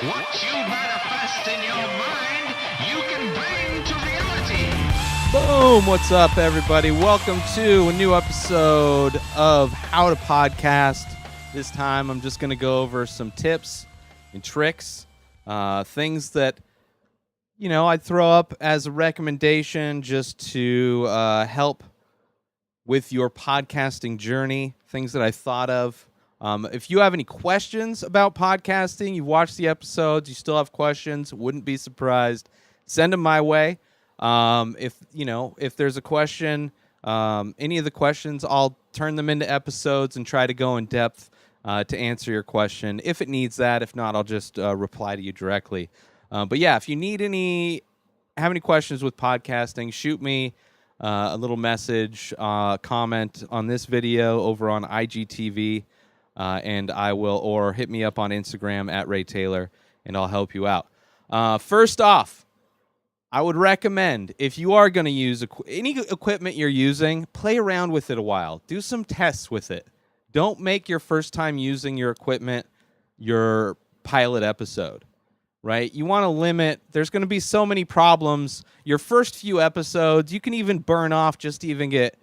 What you manifest in your mind, you can bring to reality. Boom! What's up, everybody? Welcome to a new episode of How to Podcast. This time, I'm just going to go over some tips and tricks, things that, I'd throw up as a recommendation just to help with your podcasting journey, things that I thought of. If you have any questions about podcasting, you've watched the episodes, you still have questions, wouldn't be surprised, send them my way. If there's a question, any of the questions, I'll turn them into episodes and try to go in depth to answer your question if it needs that. If not, I'll just reply to you directly. But yeah, if you have any questions with podcasting, shoot me a little message, comment on this video over on IGTV. And I will, or hit me up on Instagram at Ray Taylor, and I'll help you out. First off, I would recommend, if you are going to use any equipment you're using, play around with it a while. Do some tests with it. Don't make your first time using your equipment your pilot episode, right? You want to limit. There's going to be so many problems. Your first few episodes, you can even burn off just to even get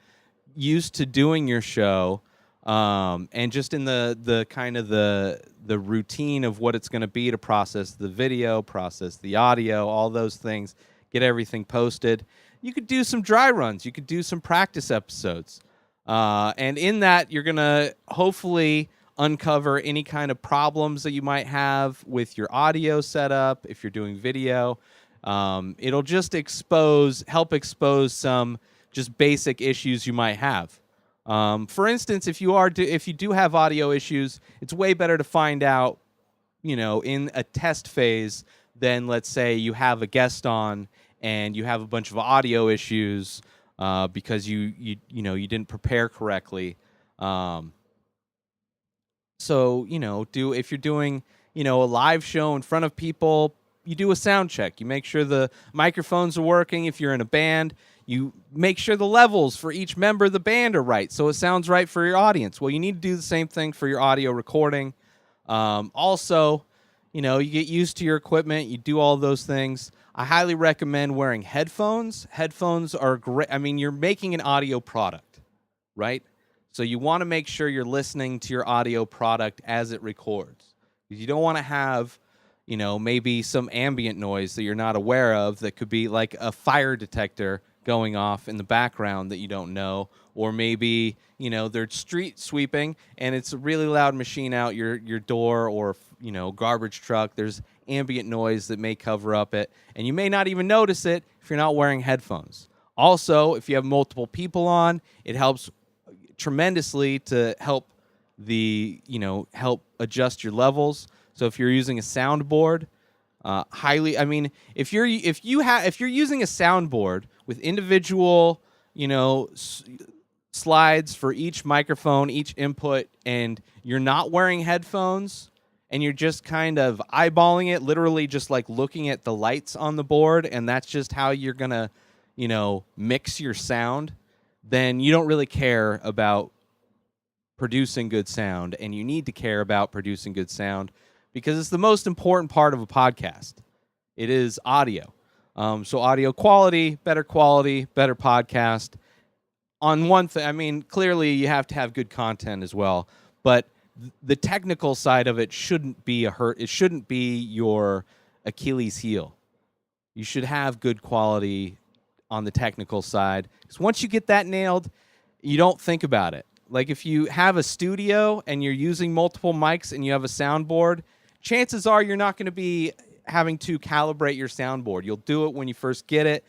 used to doing your show. And just in the kind of the routine of what it's going to be to process the video, process the audio, all those things, get everything posted. You could do some dry runs. You could do some practice episodes. And in that, you're going to hopefully uncover any kind of problems that you might have with your audio setup. If you're doing video, it'll just help expose some just basic issues you might have. For instance, if you do have audio issues, it's way better to find out, in a test phase than, let's say, you have a guest on and you have a bunch of audio issues because you didn't prepare correctly. If you're doing a live show in front of people, you do a sound check. You make sure the microphones are working. If you're in a band, you make sure the levels for each member of the band are right, so it sounds right for your audience. Well, you need to do the same thing for your audio recording. Also, you get used to your equipment. You do all those things. I highly recommend wearing headphones. Headphones are great. I mean, you're making an audio product, right? So you want to make sure you're listening to your audio product as it records. You don't want to have maybe some ambient noise that you're not aware of that could be like a fire detector going off in the background that you don't know, or maybe they're street sweeping and it's a really loud machine out your door, or garbage truck. There's ambient noise that may cover up it, and you may not even notice it if you're not wearing headphones. Also, if you have multiple people on, it helps tremendously to help adjust your levels. So if you're using a soundboard, if you're using a soundboard with individual, slides for each microphone, each input, and you're not wearing headphones and you're just kind of eyeballing it, literally just like looking at the lights on the board, and that's just how you're going to, mix your sound, then you don't really care about producing good sound, and you need to care about producing good sound because it's the most important part of a podcast. It is audio. So audio quality, better podcast. On one thing, clearly you have to have good content as well, but the technical side of it shouldn't be it shouldn't be your Achilles heel. You should have good quality on the technical side, because once you get that nailed, you don't think about it. Like if you have a studio and you're using multiple mics and you have a soundboard, chances are you're not going to be having to calibrate your soundboard. You'll do it when you first get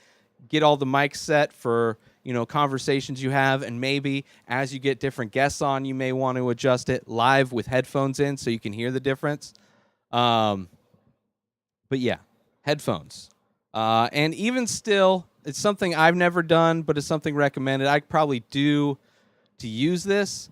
all the mics set for, conversations you have, and maybe as you get different guests on, you may want to adjust it live with headphones in so you can hear the difference. But yeah, headphones. And even still, it's something I've never done, but it's something recommended. I probably do to use this.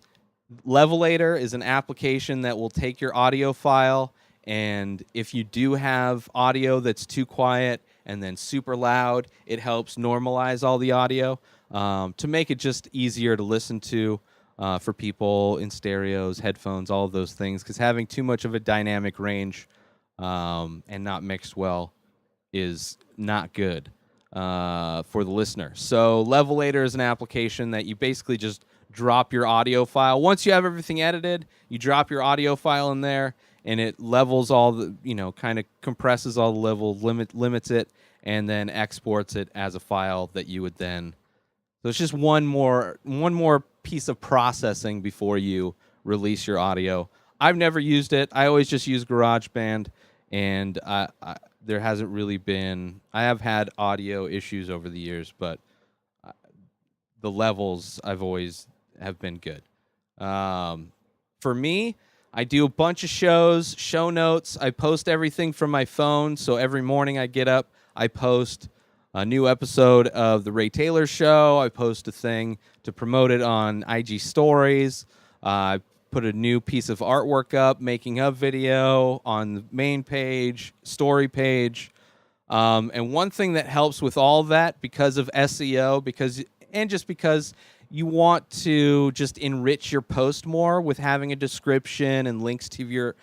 Levelator is an application that will take your audio file, and if you do have audio that's too quiet and then super loud, it helps normalize all the audio to make it just easier to listen to for people in stereos, headphones, all of those things, because having too much of a dynamic range and not mixed well is not good for the listener. So Levelator is an application that you basically just drop your audio file. Once you have everything edited, you drop your audio file in there, and it levels all the, kind of compresses all the levels, limits it, and then exports it as a file that you would then. So it's just one more piece of processing before you release your audio. I've never used it. I always just use GarageBand, and there hasn't really been. I have had audio issues over the years, but the levels I've always have been good. For me, I do a bunch of show notes. I post everything from my phone, so every morning I get up, I post a new episode of The Ray Taylor Show. I post a thing to promote it on IG Stories. I put a new piece of artwork up, making of video on the main page, story page. And one thing that helps with all that, because of SEO, because you want to just enrich your post more with having a description and links to your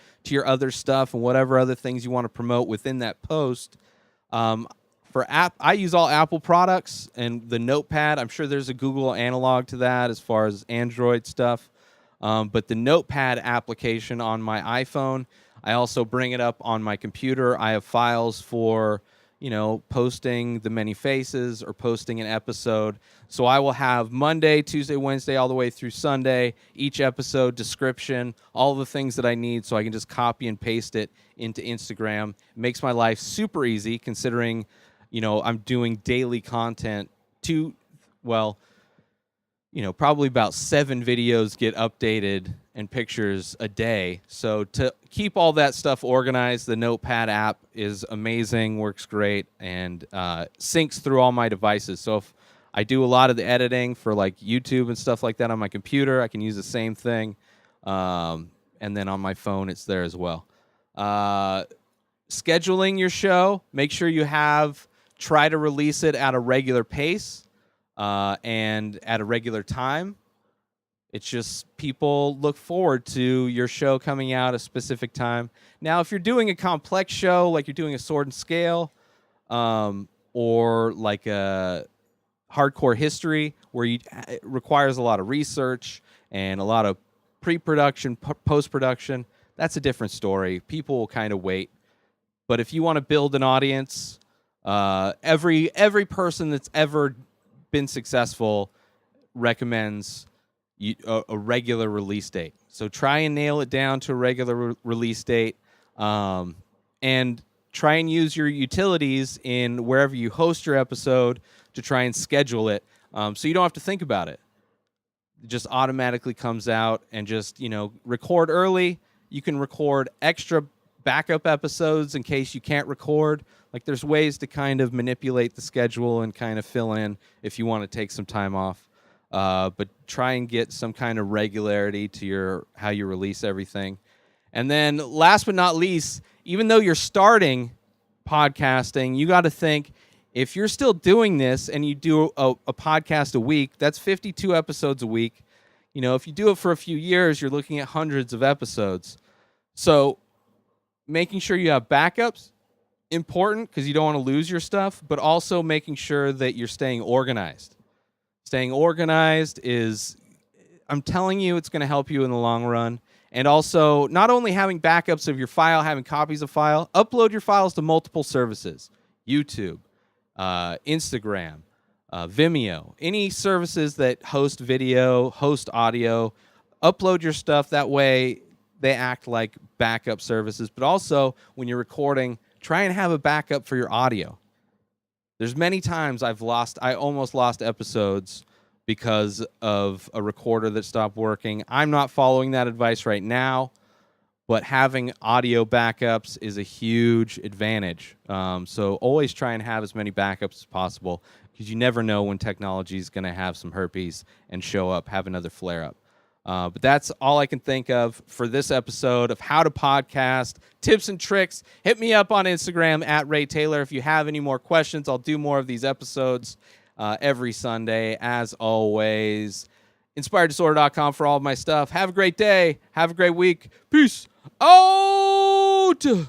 other stuff and whatever other things you want to promote within that post. I use all Apple products and the Notepad. I'm sure there's a Google analog to that as far as Android stuff. But the Notepad application on my iPhone, I also bring it up on my computer. I have files for, posting the many faces or posting an episode. So I will have Monday, Tuesday, Wednesday, all the way through Sunday, each episode description, all the things that I need, so I can just copy and paste it into Instagram. It makes my life super easy, considering, I'm doing daily content probably about 7 videos get updated and pictures a day. So to keep all that stuff organized, the Notepad app is amazing, works great, and syncs through all my devices. So if I do a lot of the editing for like YouTube and stuff like that on my computer, I can use the same thing. And then on my phone, it's there as well. Scheduling your show, make sure you try to release it at a regular pace. And at a regular time. It's just people look forward to your show coming out a specific time. Now, if you're doing a complex show, like you're doing a Sword and Scale, or like a hardcore history, where it requires a lot of research and a lot of pre-production, post-production, that's a different story. People will kind of wait. But if you want to build an audience, every person that's ever been successful recommends a regular release date. So try and nail it down to a regular release date, and try and use your utilities in wherever you host your episode to try and schedule it, so you don't have to think about it. It just automatically comes out, and just record early. You can record extra backup episodes in case you can't record. Like, there's ways to kind of manipulate the schedule and kind of fill in if you want to take some time off. But try and get some kind of regularity to how you release everything. And then last but not least, even though you're starting podcasting, you got to think, if you're still doing this and you do a podcast a week, that's 52 episodes a week. If you do it for a few years, you're looking at hundreds of episodes. So making sure you have backups, important, because you don't want to lose your stuff, but also making sure that you're staying organized. Staying organized I'm telling you, it's going to help you in the long run. And also, not only having backups of your file, having copies of file, upload your files to multiple services: YouTube, Instagram, Vimeo, any services that host video, host audio. Upload your stuff. That way they act like backup services. But also, when you're recording, try and have a backup for your audio. There's many times I almost lost episodes because of a recorder that stopped working. I'm not following that advice right now, but having audio backups is a huge advantage. So always try and have as many backups as possible, because you never know when technology is going to have some herpes and have another flare-up. But that's all I can think of for this episode of How to Podcast, tips and tricks. Hit me up on Instagram at Ray Taylor. If you have any more questions, I'll do more of these episodes every Sunday. As always, InspiredDisorder.com for all of my stuff. Have a great day. Have a great week. Peace out.